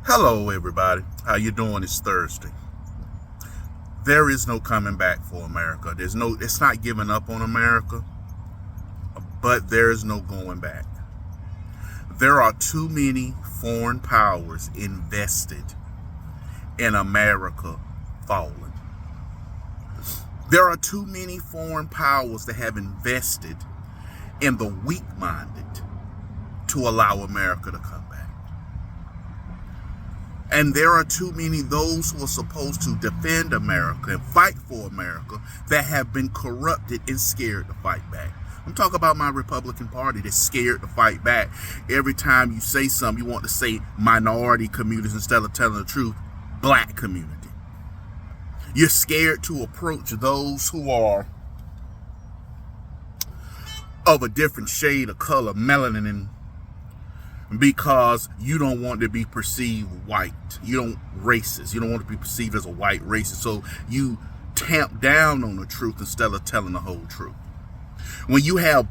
Hello everybody, how you doing? It's Thursday. There is no coming back for America. It's not giving up on America, but there is no going back. There are too many foreign powers invested in America falling. There are too many foreign powers that have invested in the weak-minded to allow America to come back. And there are too many those who are supposed to defend America and fight for America that have been corrupted and scared to fight back. I'm talking about my Republican Party that's scared to fight back. Every time you say something, you want to say minority communities instead of telling the truth, black community. You're scared to approach those who are of a different shade of color, melanin, because you don't want to be perceived white. You don't racist. You don't want to be perceived as a white racist. So you tamp down on the truth instead of telling the whole truth. When you have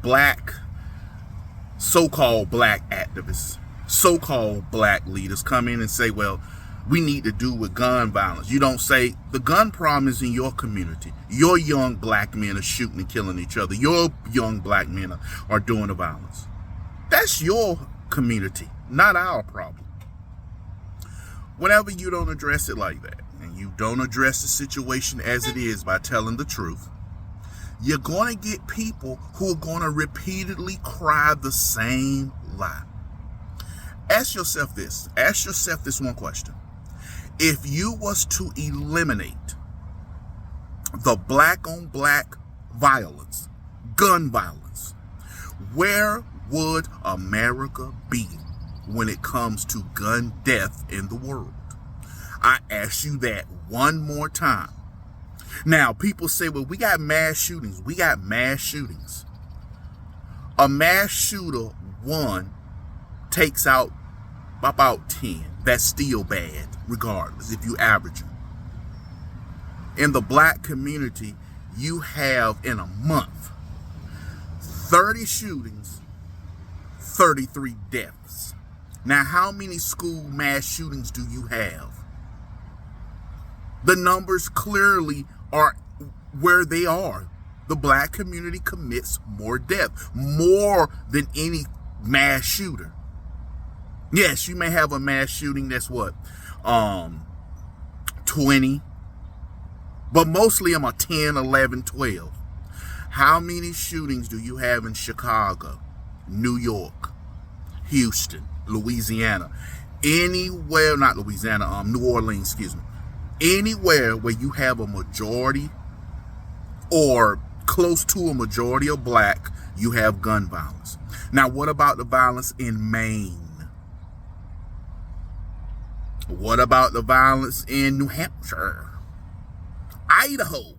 so-called black activists, so-called black leaders come in and say, well, we need to do with gun violence. You don't say the gun problem is in your community. Your young black men are shooting and killing each other. Your young black men are doing the violence. That's your community, not our problem. Whenever you don't address it like that, and you don't address the situation as it is by telling the truth, you're going to get people who are going to repeatedly cry the same lie. Ask yourself this one question. If you was to eliminate the black on black violence, gun violence, where would America be when it comes to gun death in the world? I ask you that one more time. Now, people say, well, we got mass shootings. We got mass shootings. A mass shooter, one, takes out about 10. That's still bad, regardless, if you average them. In the black community, you have, in a month, 30 shootings, 33 deaths. Now, how many school mass shootings do you have? The numbers clearly are where they are. The black community commits more death, more than any mass shooter. Yes, you may have a mass shooting that's 20, but mostly them are 10, 11, 12. How many shootings do you have in Chicago, New York, Houston, Louisiana, anywhere, not Louisiana, New Orleans, excuse me, anywhere where you have a majority or close to a majority of black, you have gun violence. Now, what about the violence in Maine? What about the violence in New Hampshire, Idaho?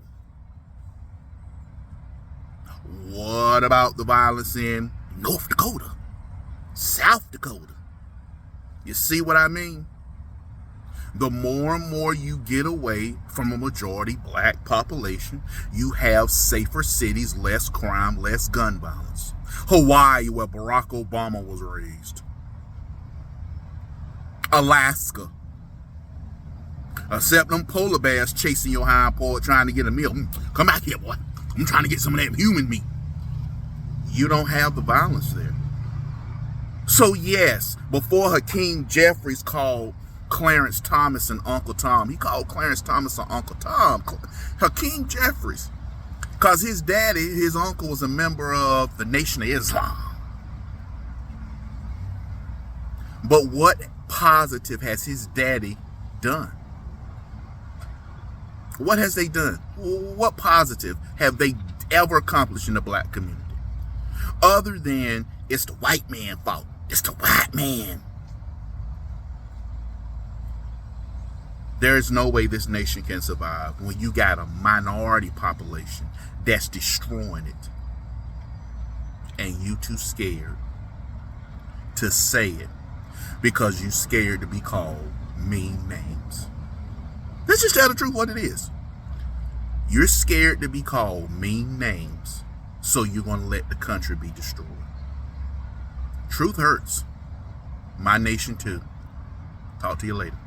What about the violence in North Dakota, South Dakota? You see what I mean? The more and more you get away from a majority black population, you have safer cities, less crime, less gun violence. Hawaii, where Barack Obama was raised. Alaska. Except them polar bears chasing your hind part trying to get a meal. Come back here, boy. I'm trying to get some of that human meat. You don't have the violence there. So yes, before Hakeem Jeffries called Clarence Thomas and Uncle Tom, he called Clarence Thomas and Uncle Tom. Hakeem Jeffries, because his daddy, his uncle, was a member of the Nation of Islam. But what positive has his daddy done? What has they done? What positive have they ever accomplished in the black community? Other than it's the white man's fault. It's the white man. There is no way this nation can survive when you got a minority population that's destroying it. And you too scared to say it because you scared to be called mean names. Let's just tell the truth what it is. You're scared to be called mean names, so you're going to let the country be destroyed. Truth hurts. My nation too. Talk to you later.